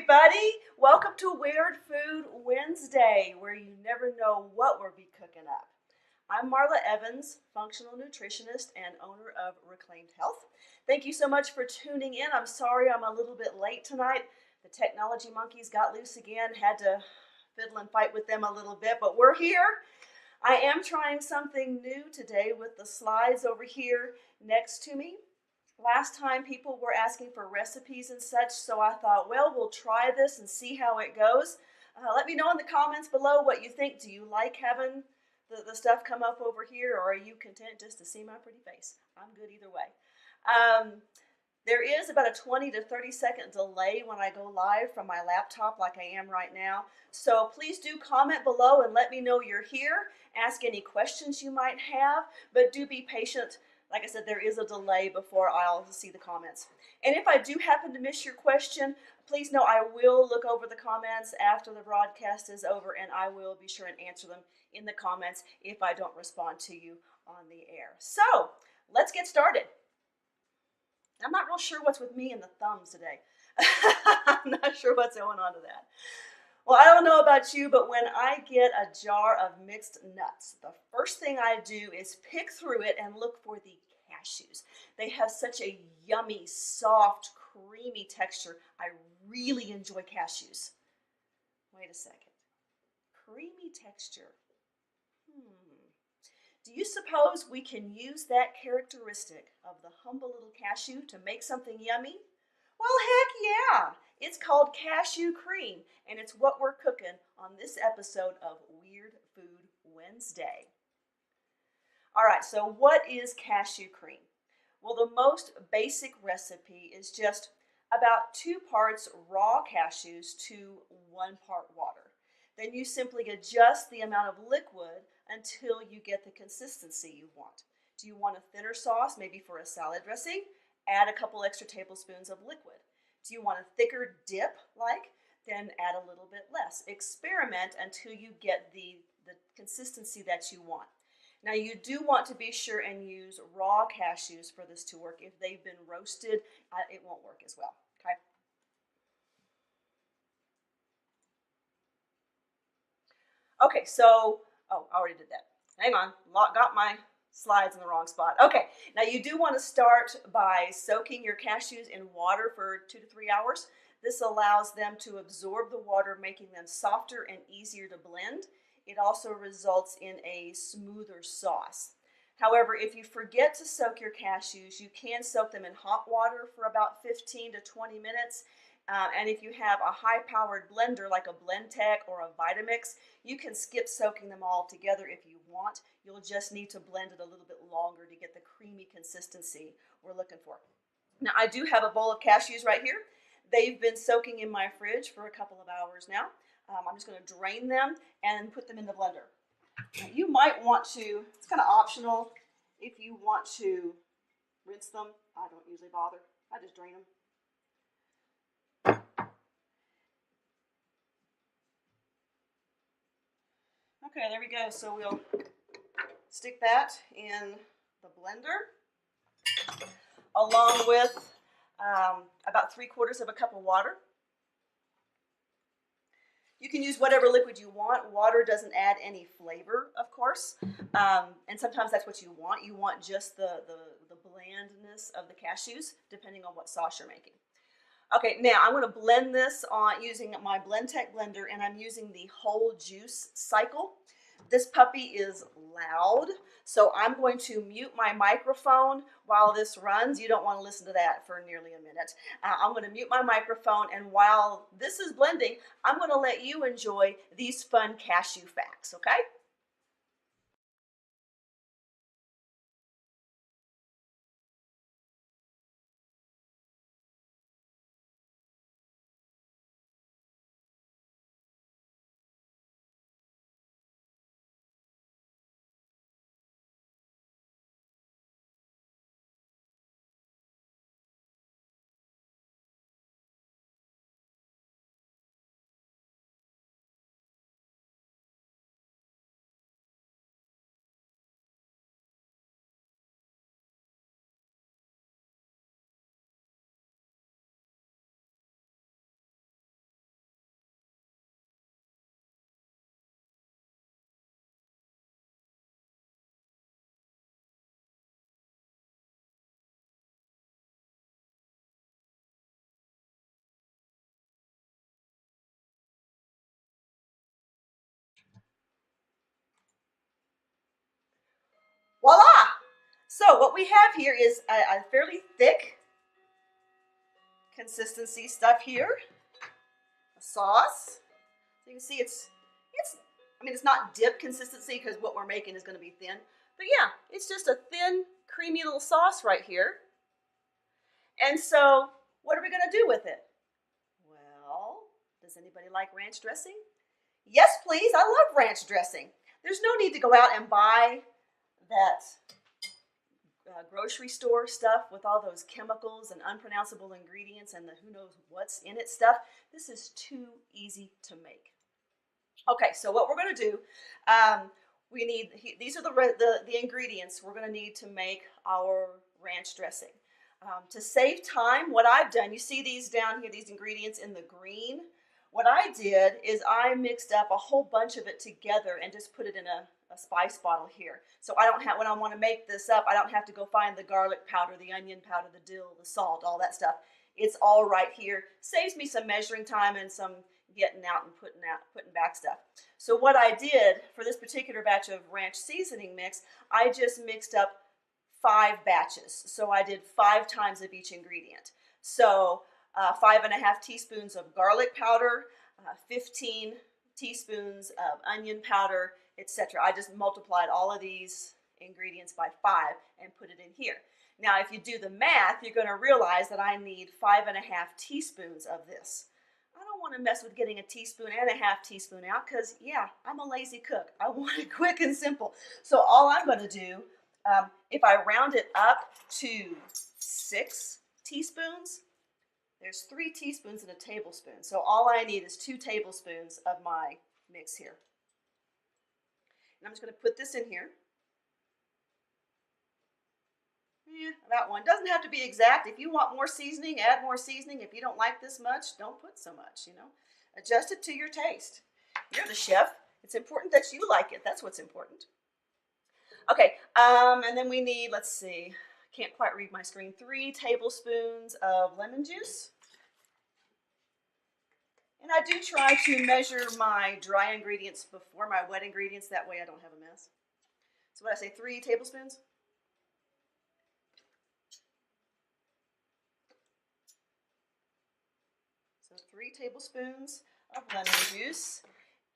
everybody. Welcome to Weird Food Wednesday, where you never know what we'll be cooking up. I'm Marla Evans, functional nutritionist and owner of Reclaimed Health. Thank you so much for tuning in. I'm sorry I'm a little bit late tonight. The technology monkeys got loose again, had to fiddle and fight with them a little bit, but we're here. I am trying something new today with the slides over here next to me. Last time people were asking for recipes and such, so I thought, well, we'll try this and see how it goes. Let me know in the comments below what you think. Do you like having the stuff come up over here, or are you content just to see my pretty face? I'm good either way. There is about a 20 to 30 second delay when I go live from my laptop like I am right now. So please do comment below and let me know you're here. Ask any questions you might have, but do be patient. Like I said, there is a delay before I'll see the comments. And if I do happen to miss your question, please know I will look over the comments after the broadcast is over, and I will be sure and answer them in the comments if I don't respond to you on the air. So let's get started. I'm not real sure what's with me and the thumbs today. I'm not sure what's going on to that. Well, I don't know about you, but when I get a jar of mixed nuts, the first thing I do is pick through it and look for the cashews. They have such a yummy, soft, creamy texture. I really enjoy cashews. Wait a second. Creamy texture. Do you suppose we can use that characteristic of the humble little cashew to make something yummy? Well, heck yeah! It's called Cashew Cream, and it's what we're cooking on this episode of Weird Food Wednesday. All right, so what is cashew cream? Well, the most basic recipe is just about 2 parts raw cashews to 1 part water. Then you simply adjust the amount of liquid until you get the consistency you want. Do you want a thinner sauce, maybe for a salad dressing? Add a couple extra tablespoons of liquid. Do you want a thicker dip, then add a little bit less. Experiment until you get the consistency that you want. Now you do want to be sure and use raw cashews for this to work. If they've been roasted, it won't work as well, okay? Okay, so, I already did that. Hang on, got my slides in the wrong spot. Okay, now you do want to start by soaking your cashews in water for 2 to 3 hours. This allows them to absorb the water, making them softer and easier to blend. It also results in a smoother sauce. However, if you forget to soak your cashews, you can soak them in hot water for about 15 to 20 minutes. And if you have a high-powered blender like a Blendtec or a Vitamix, you can skip soaking them all together if you want. You'll just need to blend it a little bit longer to get the creamy consistency we're looking for. Now, I do have a bowl of cashews right here. They've been soaking in my fridge for a couple of hours now. I'm just going to drain them and put them in the blender. Now, you might want to, it's kind of optional, if you want to rinse them. I don't usually bother. I just drain them. Okay, there we go. So we'll stick that in the blender along with about 3/4 of a cup of water. You can use whatever liquid you want. Water doesn't add any flavor, of course, and sometimes that's what you want. You want just the blandness of the cashews, depending on what sauce you're making. Okay, now I'm going to blend this on using my Blendtec blender, and I'm using the whole juice cycle. This puppy is loud, so I'm going to mute my microphone while this runs. You don't want to listen to that for nearly a minute. I'm going to mute my microphone, and while this is blending, I'm going to let you enjoy these fun cashew facts, okay? So what we have here is a fairly thick consistency stuff here. A sauce. So you can see it's not dip consistency because what we're making is going to be thin. But yeah, it's just a thin, creamy little sauce right here. And so what are we going to do with it? Well, does anybody like ranch dressing? Yes, please. I love ranch dressing. There's no need to go out and buy that grocery store stuff with all those chemicals and unpronounceable ingredients and the who knows what's in it stuff. This is too easy to make. Okay, so what we're going to do, we need, these are the ingredients we're going to need to make our ranch dressing. To save time, what I've done, you see these down here, these ingredients in the green. What I did is I mixed up a whole bunch of it together and just put it in a spice bottle here. So I don't have, when I want to make this up, I don't have to go find the garlic powder, the onion powder, the dill, the salt, all that stuff. It's all right here. Saves me some measuring time and some getting out and putting back stuff. So what I did for this particular batch of ranch seasoning mix, I just mixed up 5 batches. So I did 5 times of each ingredient. So 5.5 teaspoons of garlic powder, 15 teaspoons of onion powder, etc. I just multiplied all of these ingredients by 5 and put it in here. Now, if you do the math, you're going to realize that I need 5.5 teaspoons of this. I don't want to mess with getting a teaspoon and a half teaspoon out because, yeah, I'm a lazy cook. I want it quick and simple. So all I'm going to do, if I round it up to 6 teaspoons, there's 3 teaspoons in a tablespoon. So all I need is 2 tablespoons of my mix here. And I'm just going to put this in here. Yeah, about 1. Doesn't have to be exact. If you want more seasoning, add more seasoning. If you don't like this much, don't put so much, you know. Adjust it to your taste. You're the chef. It's important that you like it. That's what's important. Okay, and then we need, let's see, can't quite read my screen, 3 tablespoons of lemon juice. And I do try to measure my dry ingredients before my wet ingredients. That way I don't have a mess. So what did I say, 3 tablespoons? So 3 tablespoons of lemon juice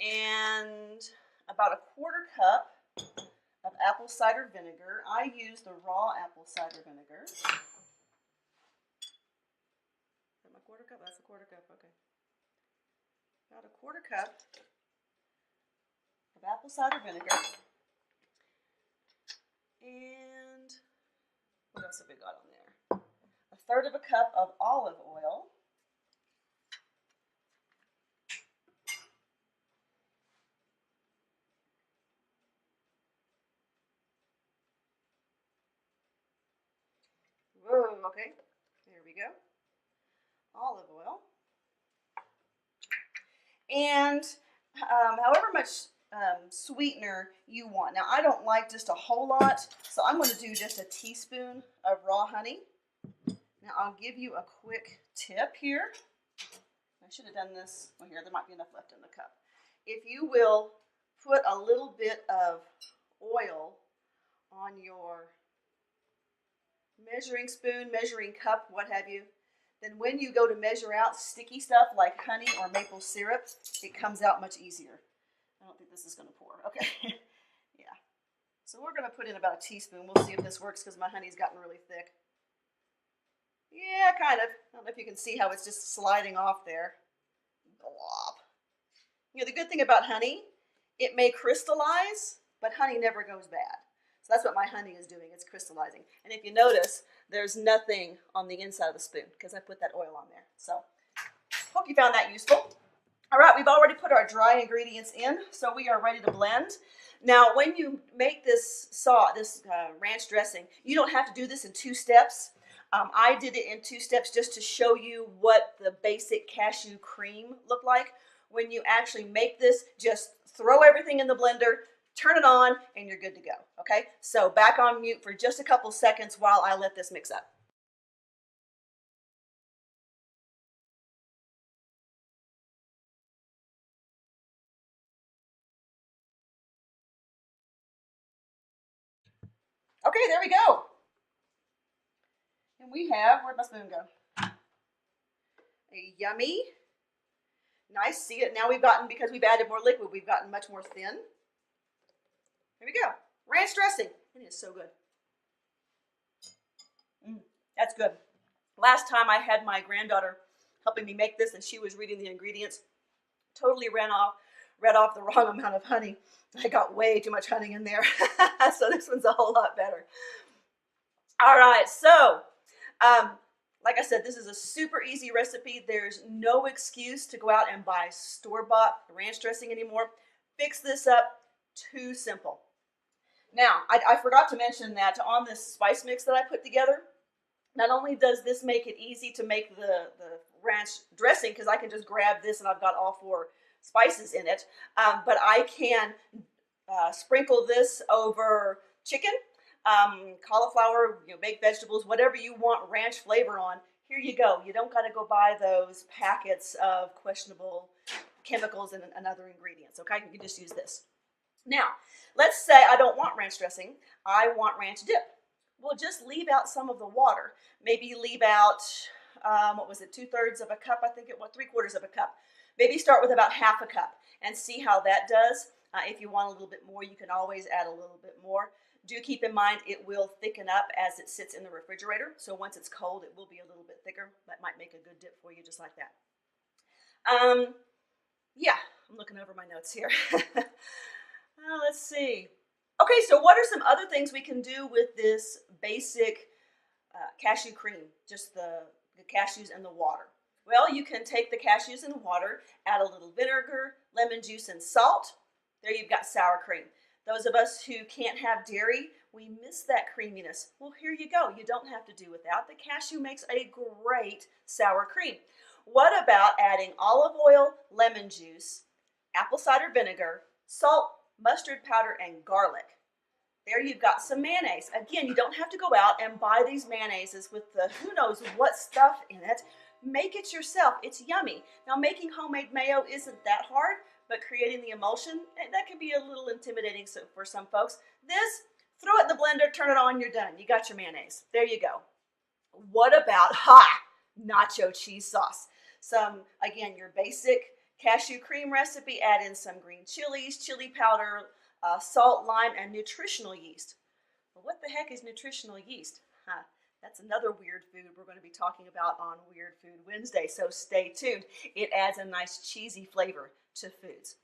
and about a 1/4 cup of apple cider vinegar. I use the raw apple cider vinegar. Is that my 1/4 cup? That's a 1/4 cup, okay. About a 1/4 cup of apple cider vinegar. And what else have we got on there? 1/3 of a cup of olive oil. Whoa, okay, there we go. Olive oil. And however much sweetener you want. Now, I don't like just a whole lot, so I'm going to do just a teaspoon of raw honey. Now, I'll give you a quick tip here. I should have done this. Well, here, there might be enough left in the cup. If you will put a little bit of oil on your measuring spoon, measuring cup, what have you, then when you go to measure out sticky stuff like honey or maple syrup, it comes out much easier. I don't think this is going to pour. Okay. Yeah. So we're going to put in about a teaspoon. We'll see if this works because my honey's gotten really thick. Yeah, kind of. I don't know if you can see how it's just sliding off there. Blob. You know, the good thing about honey, it may crystallize, but honey never goes bad. So that's what my honey is doing. It's crystallizing. And if you notice, there's nothing on the inside of the spoon because I put that oil on there. So hope you found that useful. All right, we've already put our dry ingredients in, so we are ready to blend. Now, when you make this ranch dressing, you don't have to do this in 2 steps. I did it in 2 steps just to show you what the basic cashew cream looked like. When you actually make this, just throw everything in the blender, turn it on, and you're good to go, okay? So back on mute for just a couple seconds while I let this mix up. Okay, there we go. And we have, where'd my spoon go? A yummy, nice, see it, now we've gotten, because we've added more liquid, we've gotten much more thin. Here we go. Ranch dressing. It is so good. That's good. Last time I had my granddaughter helping me make this and she was reading the ingredients, totally read off the wrong amount of honey. I got way too much honey in there. So this one's a whole lot better. All right, so like I said, this is a super easy recipe. There's no excuse to go out and buy store-bought ranch dressing anymore. Fix this up, too simple. Now, I forgot to mention that on this spice mix that I put together, not only does this make it easy to make the ranch dressing, because I can just grab this and I've got all 4 spices in it, but I can sprinkle this over chicken, cauliflower, baked vegetables, whatever you want ranch flavor on. Here you go. You don't got to go buy those packets of questionable chemicals and other ingredients, okay? You can just use this. Now, let's say I don't want ranch dressing. I want ranch dip. Well, just leave out some of the water. Maybe leave out, 2/3 of a cup, I think it was, 3/4 of a cup. Maybe start with about half a cup and see how that does. If you want a little bit more, you can always add a little bit more. Do keep in mind it will thicken up as it sits in the refrigerator. So once it's cold, it will be a little bit thicker. That might make a good dip for you, just like that. Yeah, I'm looking over my notes here. Let's see. Okay, so what are some other things we can do with this basic cashew cream, just the cashews and the water? Well, you can take the cashews and the water, add a little vinegar, lemon juice, and salt. There you've got sour cream. Those of us who can't have dairy, we miss that creaminess. Well, here you go. You don't have to do without. The cashew makes a great sour cream. What about adding olive oil, lemon juice, apple cider vinegar, salt, mustard powder, and garlic? There you've got some mayonnaise. Again, you don't have to go out and buy these mayonnaises with the who knows what stuff in it. Make it yourself. It's yummy. Now, making homemade mayo isn't that hard, but creating the emulsion, that can be a little intimidating for some folks. This, throw it in the blender, turn it on, you're done. You got your mayonnaise. There you go. What about, nacho cheese sauce? Again, your basic cashew cream recipe, add in some green chilies, chili powder, salt, lime, and nutritional yeast. Well, what the heck is nutritional yeast? That's another weird food we're going to be talking about on Weird Food Wednesday, so stay tuned. It adds a nice cheesy flavor to foods.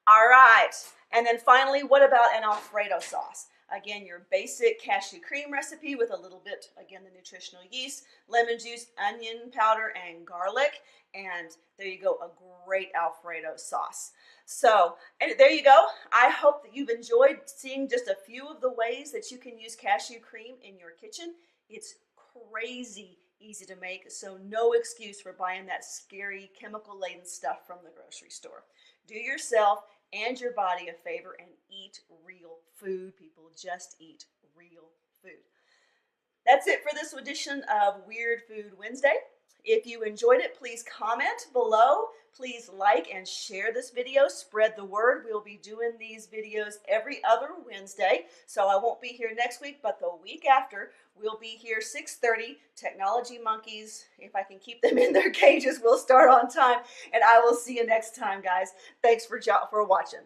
All right, and then finally, what about an Alfredo sauce? Again, your basic cashew cream recipe with a little bit, again, the nutritional yeast, lemon juice, onion powder, and garlic. And there you go, a great Alfredo sauce. So, and there you go. I hope that you've enjoyed seeing just a few of the ways that you can use cashew cream in your kitchen. It's crazy easy to make, so no excuse for buying that scary chemical-laden stuff from the grocery store. Do yourself and your body a favor and eat real food, people. Just eat real food. That's it for this edition of Weird Food Wednesday. If you enjoyed it, please comment below. Please like and share this video. Spread the word. We'll be doing these videos every other Wednesday. So I won't be here next week, but the week after, we'll be here 6:30. Technology monkeys, if I can keep them in their cages, will start on time. And I will see you next time, guys. Thanks for watching.